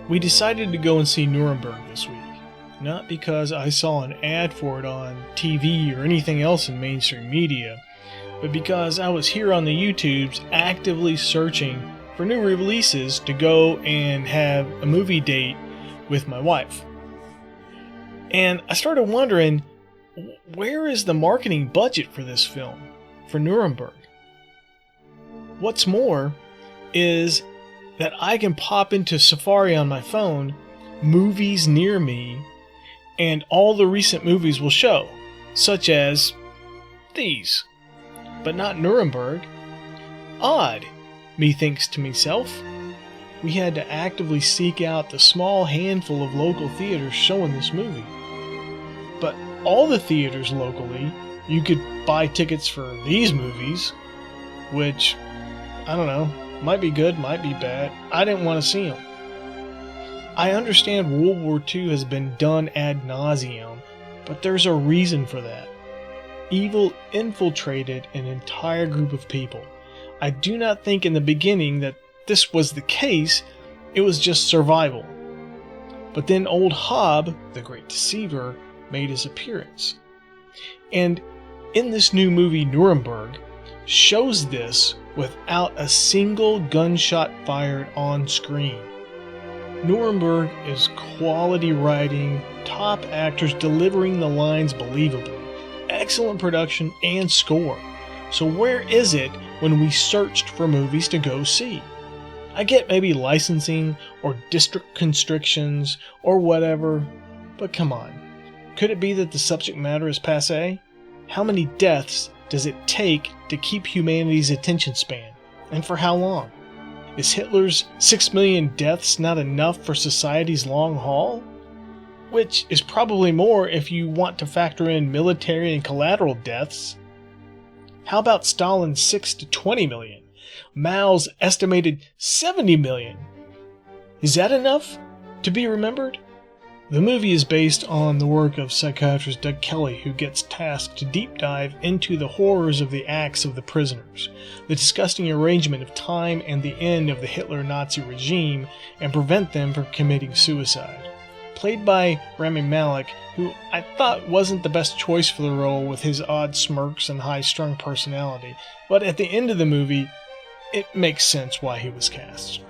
We decided to go and see Nuremberg this week, not because I saw an ad for it on TV or anything else in mainstream media, but because I was here on the YouTubes actively searching for new releases to go and have a movie date with my wife. And I started wondering, where is the marketing budget for this film, for Nuremberg? What's more is that I can pop into Safari on my phone, movies near me, and all the recent movies will show, such as these, but not Nuremberg. Odd, methinks to myself. We had to actively seek out the small handful of local theaters showing this movie. But all the theaters locally, you could buy tickets for these movies, which, I don't know, might be good, might be bad. I didn't want to see them. I understand World War II has been done ad nauseum, but there's a reason for that. Evil infiltrated an entire group of people. I do not think in the beginning that this was the case, it was just survival. But then old Hob, the great deceiver, made his appearance. And in this new movie, Nuremberg, shows this without a single gunshot fired on screen. Nuremberg is quality writing, top actors delivering the lines believably, excellent production and score. So where is it when we searched for movies to go see? I get maybe licensing or district constrictions or whatever, but come on. Could it be that the subject matter is passé? How many deaths does it take to keep humanity's attention span? And for how long? Is Hitler's 6 million deaths not enough for society's long haul? Which is probably more if you want to factor in military and collateral deaths. How about Stalin's 6 to 20 million? Mao's estimated 70 million? Is that enough to be remembered? The movie is based on the work of psychiatrist Doug Kelly, who gets tasked to deep dive into the horrors of the acts of the prisoners, the disgusting arrangement of time and the end of the Hitler-Nazi regime, and prevent them from committing suicide. Played by Rami Malek, who I thought wasn't the best choice for the role with his odd smirks and high-strung personality, but at the end of the movie, it makes sense why he was cast.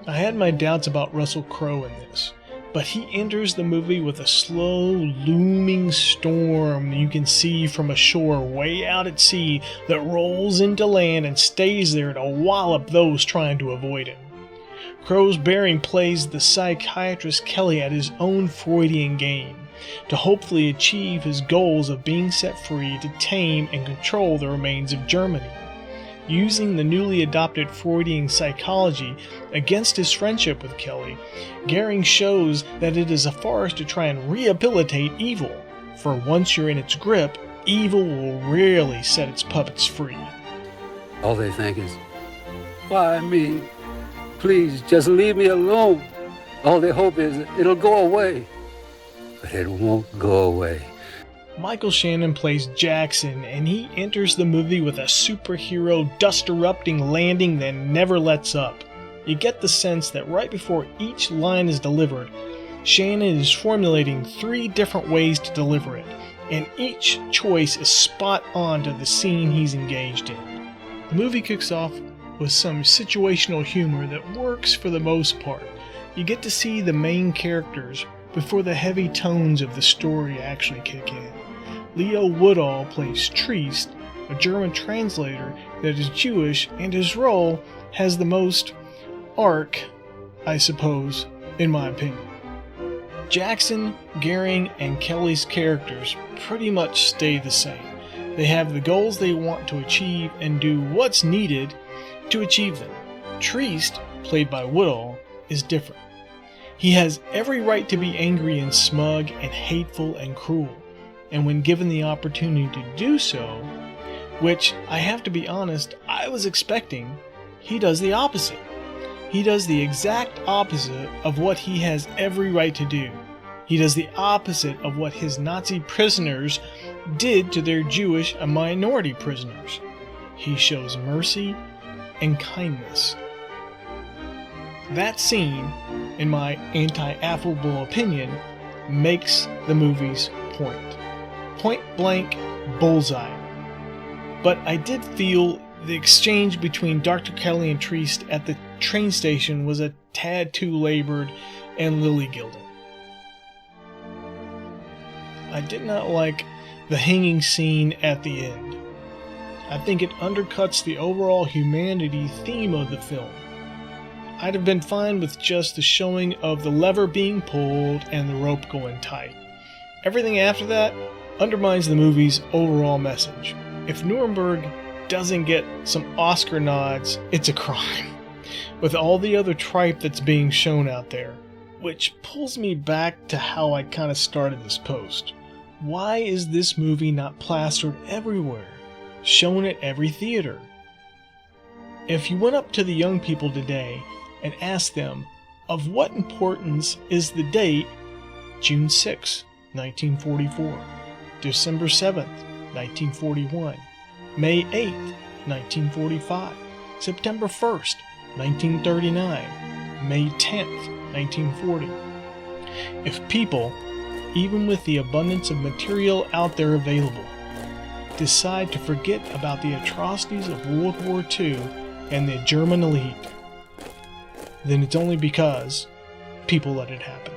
I had my doubts about Russell Crowe in this, but he enters the movie with a slow, looming storm you can see from a shore way out at sea that rolls into land and stays there to wallop those trying to avoid him. Crowe's bearing plays the psychiatrist Kelly at his own Freudian game, to hopefully achieve his goals of being set free to tame and control the remains of Germany. Using the newly adopted Freudian psychology against his friendship with Kelly, Goering shows that it is a farce to try and rehabilitate evil, for once you're in its grip, evil will rarely set its puppets free. All they think is, why me? Please, just leave me alone. All they hope is it'll go away. But it won't go away. Michael Shannon plays Jackson, and he enters the movie with a superhero dust-erupting landing that never lets up. You get the sense that right before each line is delivered, Shannon is formulating 3 different ways to deliver it, and each choice is spot on to the scene he's engaged in. The movie kicks off with some situational humor that works for the most part. You get to see the main characters before the heavy tones of the story actually kick in. Leo Woodall plays Triest, a German translator that is Jewish, and his role has the most arc, I suppose, in my opinion. Jackson, Goering, and Kelly's characters pretty much stay the same. They have the goals they want to achieve and do what's needed to achieve them. Triest, played by Woodall, is different. He has every right to be angry and smug and hateful and cruel, and when given the opportunity to do so, which I have to be honest, I was expecting, he does the opposite. He does the exact opposite of what he has every right to do. He does the opposite of what his Nazi prisoners did to their Jewish and minority prisoners. He shows mercy and kindness. That scene in my anti-affable opinion, makes the movie's point. Point blank, bullseye. But I did feel the exchange between Dr. Kelly and Trieste at the train station was a tad too labored and lily-gilded. I did not like the hanging scene at the end. I think it undercuts the overall humanity theme of the film. I'd have been fine with just the showing of the lever being pulled and the rope going tight. Everything after that undermines the movie's overall message. If Nuremberg doesn't get some Oscar nods, it's a crime, with all the other tripe that's being shown out there. Which pulls me back to how I kind of started this post. Why is this movie not plastered everywhere, shown at every theater? If you went up to the young people today and asked them, of what importance is the date June 6, 1944, December 7th, 1941, May 8th, 1945, September 1st, 1939, May 10th, 1940. If people, even with the abundance of material out there available, decide to forget about the atrocities of World War II and the German elite, then it's only because people let it happen.